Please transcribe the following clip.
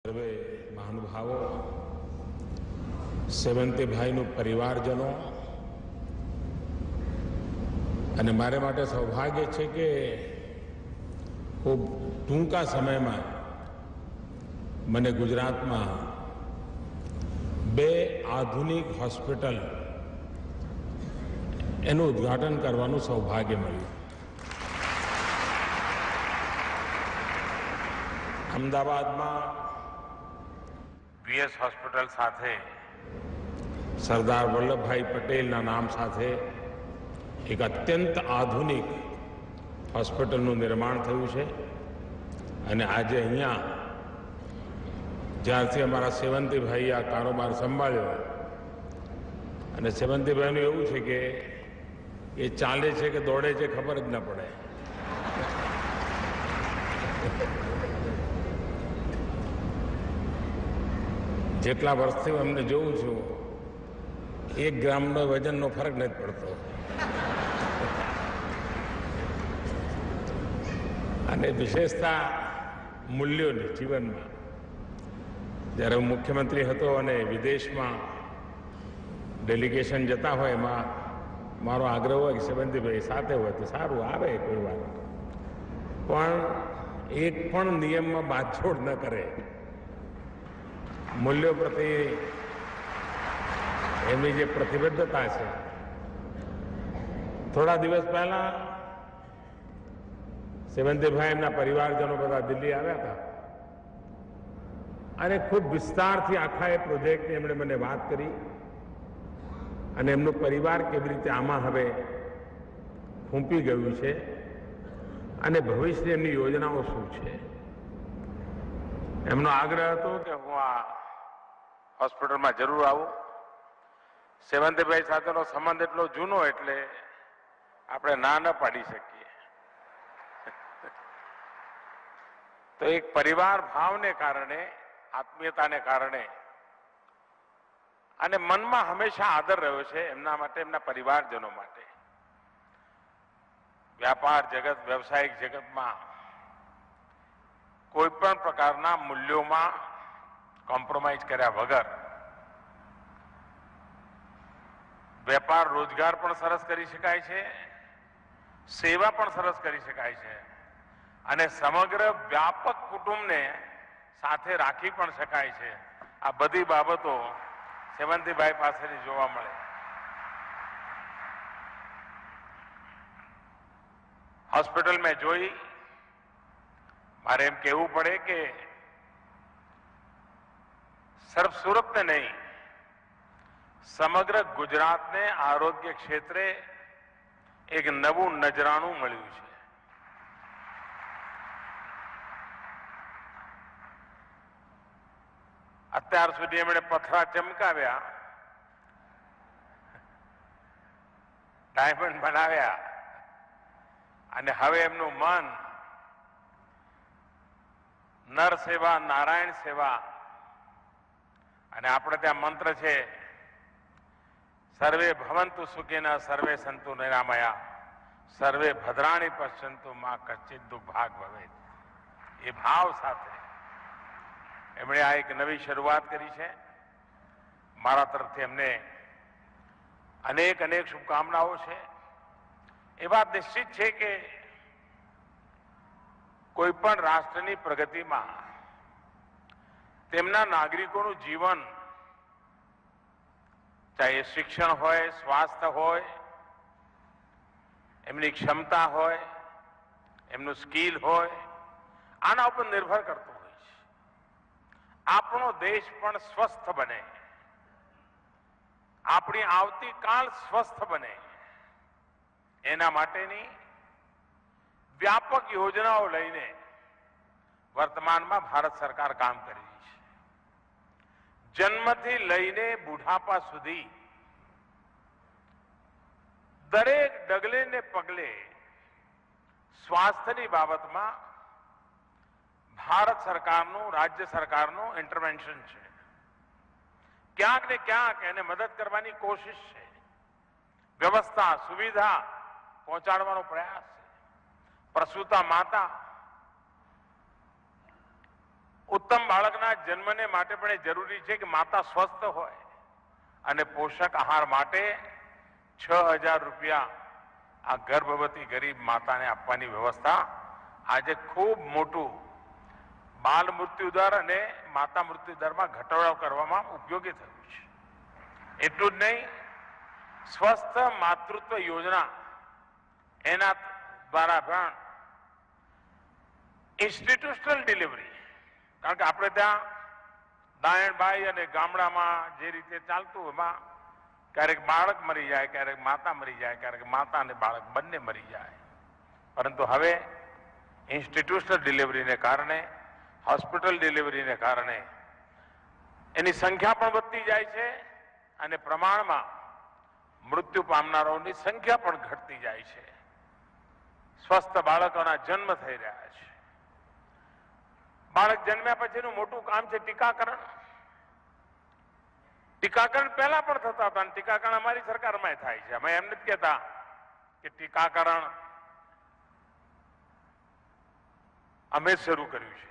સર્વે મહાનુભાવો, સેવંતીભાઈનું પરિવારજનો અને મારે માટે સૌભાગ્ય છે કે ખૂબ ટૂંકા સમયમાં મને ગુજરાતમાં 2 આધુનિક હોસ્પિટલ એનું ઉદ્ઘાટન કરવાનું સૌભાગ્ય મળ્યું. અમદાવાદમાં વીએસ હોસ્પિટલ સાથે સરદાર વલ્લભભાઈ પટેલના નામ સાથે એક અત્યંત આધુનિક હોસ્પિટલનું નિર્માણ થયું છે અને આજે અહીંયા જ્યારથી અમારા સેવંતીભાઈ આ કારોબાર સંભાળ્યો અને સેવંતીભાઈનું એવું છે કે એ ચાલે છે કે દોડે છે ખબર જ ન પડે. જેટલા વર્ષથી હું અમને જોઉં છું 1 ગ્રામનો વજનનો ફરક નથી પડતો. અને વિશેષતા મૂલ્યોની જીવનમાં જ્યારે હું મુખ્યમંત્રી હતો અને વિદેશમાં ડેલિગેશન જતા હોય એમાં મારો આગ્રહ હોય કે સેવંતીભાઈ સાથે હોય તો સારું, આવે કોઈ વાર, પણ એક પણ નિયમમાં બાંધછોડ ન કરે. મૂલ્યો પ્રત્યે એમની જે પ્રતિબદ્ધતા છે. થોડા દિવસ પહેલા સેવંતીભાઈ એમના પરિવારજનો બધા દિલ્હી આવ્યા હતા અને ખૂબ વિસ્તારથી આખા એ પ્રોજેક્ટની એમણે મને વાત કરી અને એમનો પરિવાર કેવી રીતે આમાં હવે ફૂંપી ગયું છે અને ભવિષ્યની એમની યોજનાઓ શું છે. એમનો આગ્રહ હતો કે હું આ હોસ્પિટલમાં જરૂર આવું. સેવંતીભાઈ સાથેનો સંબંધ એટલો જૂનો એટલે આપણે ના ન પાડી શકીએ. તો એક પરિવાર ભાવને કારણે, આત્મીયતાને કારણે અને મનમાં હંમેશા આદર રહ્યો છે એમના માટે, એમના પરિવારજનો માટે. વ્યાપાર જગત, વ્યવસાયિક જગતમાં કોઈ પણ પ્રકારના મૂલ્યોમાં કોમ્પ્રોમાઇઝ કર્યા વગર વેપાર રોજગાર પણ સરસ કરી શકાય છે, સેવા પણ સરસ કરી શકાય છે અને સમગ્ર વ્યાપક કુટુંબને સાથે રાખી પણ શકાય છે. આ બધી બાબતો સેવંતીભાઈ પાસેથી જોવા મળે. હોસ્પિટલ મેં જોઈ, મારે એમ કહેવું પડે કે સિર્ફ સુરતને નહીં, સમગ્ર ગુજરાતને આરોગ્ય ક્ષેત્રે એક નવું નજરાણું મળ્યું છે. અત્યાર સુધી એમણે પથરા ચમકાવ્યા, ડાયમંડ બનાવ્યા અને હવે એમનું મન નર સેવા, નારાયણ સેવા અને આપણે ત્યાં મંત્ર છે સર્વે ભવંતુ સુખિનઃ સર્વે સંતુ નિરામયા સર્વે ભદ્રાણી પશ્યંતુ માં કચ્ચિત દુર્ભાગ ભવેત. એ ભાવ સાથે એમણે આ એક નવી શરૂઆત કરી છે. મારા તરફથી એમને અનેક અનેક શુભકામનાઓ છે. એ વાત નિશ્ચિત છે કે કોઈ પણ રાષ્ટ્રની પ્રગતિમાં તેમના નાગરિકોનું જીવન, ચાહે શિક્ષણ હોય, સ્વાસ્થ્ય હોય, એમની ક્ષમતા હોય, એમનું સ્કિલ હોય, આના ઉપર નિર્ભર કરતું હોય છે. આપણો દેશ પણ સ્વસ્થ બને, આપણી આવતીકાલ સ્વસ્થ બને, એના માટેની વ્યાપક યોજનાઓ લઈને વર્તમાનમાં ભારત સરકાર કામ કરી રહી છે. જન્મથી લઈને બુઢાપા સુધી દરેક ડગલે ને પગલે સ્વાસ્થ્યની બાબતમાં ભારત સરકારનું, રાજ્ય સરકારનું ઇન્ટરવેન્શન છે. ક્યાંક ને ક્યાંક એને મદદ કરવાની કોશિશ છે. વ્યવસ્થા, સુવિધા પહોંચાડવાનો પ્રયાસ છે. પ્રસૂતા માતા ઉત્તમ બાળકના જન્મને માટે પણ એ જરૂરી છે કે માતા સ્વસ્થ હોય અને પોષક આહાર માટે 6,000 રૂપિયા આ ગર્ભવતી ગરીબ માતાને આપવાની વ્યવસ્થા આજે ખૂબ મોટું બાલ મૃત્યુ દર અને માતા મૃત્યુ દરમાં ઘટાડો કરવામાં ઉપયોગી થયું છે. એટલું જ નહીં, સ્વસ્થ માતૃત્વ યોજના એના દ્વારા પણ ઇન્સ્ટિટ્યુશનલ ડિલિવરી, કારણ કે આપણે ત્યાં દાયણભાઈ અને ગામડામાં જે રીતે ચાલતું એમાં ક્યારેક બાળક મરી જાય, ક્યારેક માતા મરી જાય, ક્યારેક માતા અને બાળક બંને મરી જાય. પરંતુ હવે ઇન્સ્ટિટ્યુશનલ ડિલિવરીને કારણે, હોસ્પિટલ ડિલિવરીને કારણે એની સંખ્યા પણ વધતી જાય છે અને પ્રમાણમાં મૃત્યુ પામનારાઓની સંખ્યા પણ ઘટતી જાય છે. સ્વસ્થ બાળકોના જન્મ થઈ રહ્યા છે. બાળક જન્મ્યા પછીનું મોટું કામ છે ટીકાકરણ. ટીકાકરણ પહેલા પણ થતા હતા અને ટીકાકરણ અમારી સરકારમાં થાય છે. અમે એમ નથી કહેતા કે ટીકાકરણ અમે શરૂ કર્યું છે.